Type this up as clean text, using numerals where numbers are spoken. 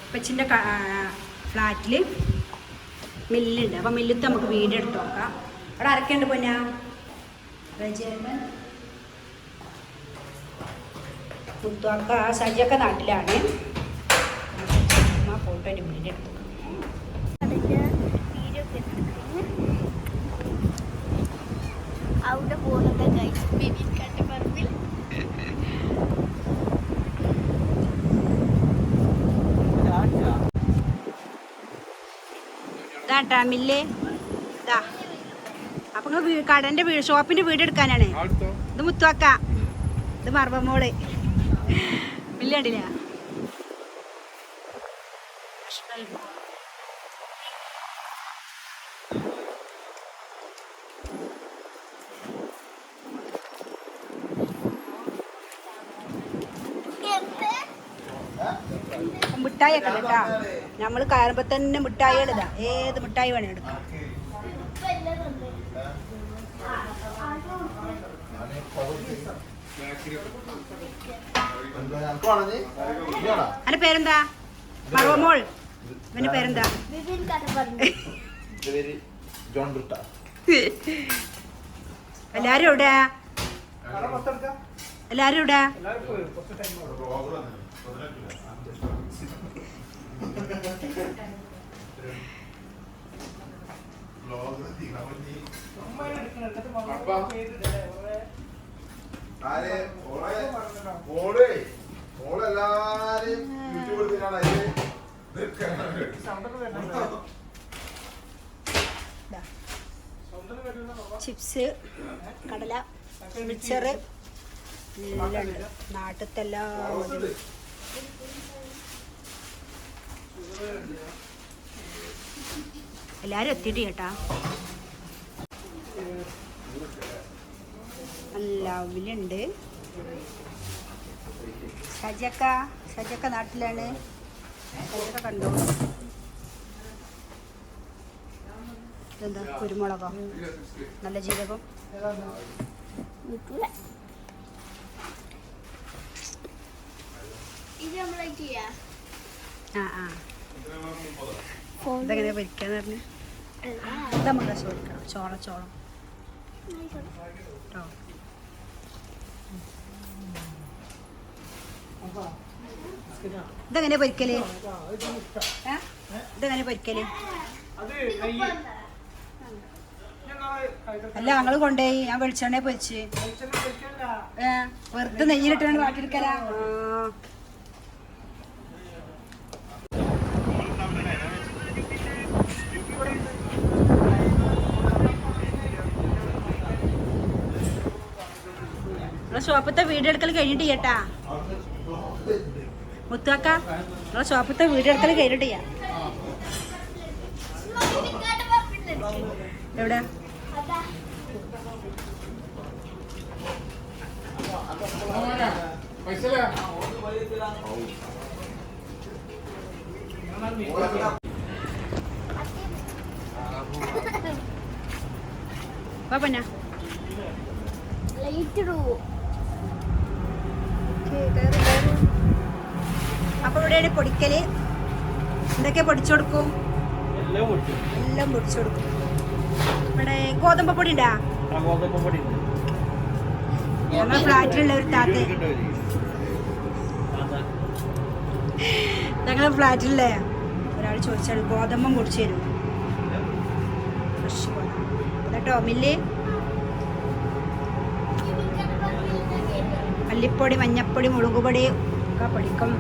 അപ്പച്ചിൻ്റെ ഫ്ലാറ്റിൽ മില്ലുണ്ട്. അപ്പം മില്ലത്ത് നമുക്ക് വീഡിയോ എടുത്ത് നോക്കാം. അവിടെ ആരൊക്കെയുണ്ട് പൊന്നാ? റജേട്ടൻ, മുത്തുവാക്ക, സജിയൊക്കെ നാട്ടിലാണ്. ഫോട്ടോ എൻ്റെ വീഡിയോ എടുത്തു. അവിടെ പോകുന്നത് ബേബിക്കാൻ്റെ പറമ്പിൽ. ഇതാട്ടാ മില്ല്. ഇതാ അപ്പൊ കടന്റെ ഷോപ്പിന്റെ വീട് എടുക്കാനാണ്. ഇത് മുത്തുവാക്ക, ഇത് മർബമോള്. മില്ല് കണ്ടില്ല? മിഠായി ഒക്കെ കേട്ടാ. നമ്മള് കയറുമ്പോ തന്നെ മിഠായികൾ ഇതാ. ഏത് മിഠായി വേണേ എടുക്കാം. അതിന്റെ പേരെന്താ? മറവമോൾ. ഇവന്റെ പേരെന്താ? എല്ലാരും എവിടെയാ? എല്ലാരും എവിടെയാ? ചിപ്സ്, കടല, മിക്സറ് എല്ലാം ഉണ്ട്. നാട്ടിലത്തെ എല്ലാം എല്ലാരും എത്തിയിട്ട് കേട്ടാ. നല്ല അവലുണ്ട്. സജക്ക നാട്ടിലാണ്. സജക്ക കണ്ടോ? ഇതെന്താ? കുരുമുളകോ? നല്ല ജീരകം. ഇതെങ്ങനെ പൊരിക്കാന്ന് പറഞ്ഞു. ഇത് നമുക്ക് ചോദിക്കണം. ചോളം കേട്ടോ. ഇതെങ്ങനെ പൊരിക്കല്? ഇതെങ്ങനെ പൊരിക്കല്? അല്ല, ഞങ്ങള് കൊണ്ടുപോയി. ഞാൻ വെളിച്ചെണ്ണ പൊരിച്ച് വെറുതെ നെയ്യിലിട്ടാണ് വാട്ടിയെടുക്കലാ. ഷോപ്പത്തെ വീഡിയോ എടുക്കൽ കഴിഞ്ഞിട്ട് ചെയ്യട്ടാ മുത്തുവാക്ക. നമ്മളെ ഷോപ്പത്തെ വീഡിയോ എടുക്കൽ കഴിഞ്ഞിട്ട് ചെയ്യാം. എവിടെ? പാപ്പന്നാ അപ്പൊ ഇവിടെയാണ് പൊടിക്കല്. എന്തൊക്കെ പൊടിച്ചു കൊടുക്കും? എല്ലാം പൊടിച്ചു കൊടുക്കും. ഇവിടെ ഗോതമ്പ് പൊടി ഉണ്ടാ? ഞങ്ങളെ ഫ്ലാറ്റിലുള്ള ഒരു താത്ത, ഞങ്ങളെ ഫ്ലാറ്റിലെ ഒരാൾ ചോദിച്ചാൽ ഗോതമ്പം പൊടിച്ചു തരും. ഫ്രഷ് കേട്ടോ. മില്ല് മല്ലിപ്പൊടി, മഞ്ഞപ്പൊടി, മുളകുപൊടി ഒക്കെ പൊടിക്കും.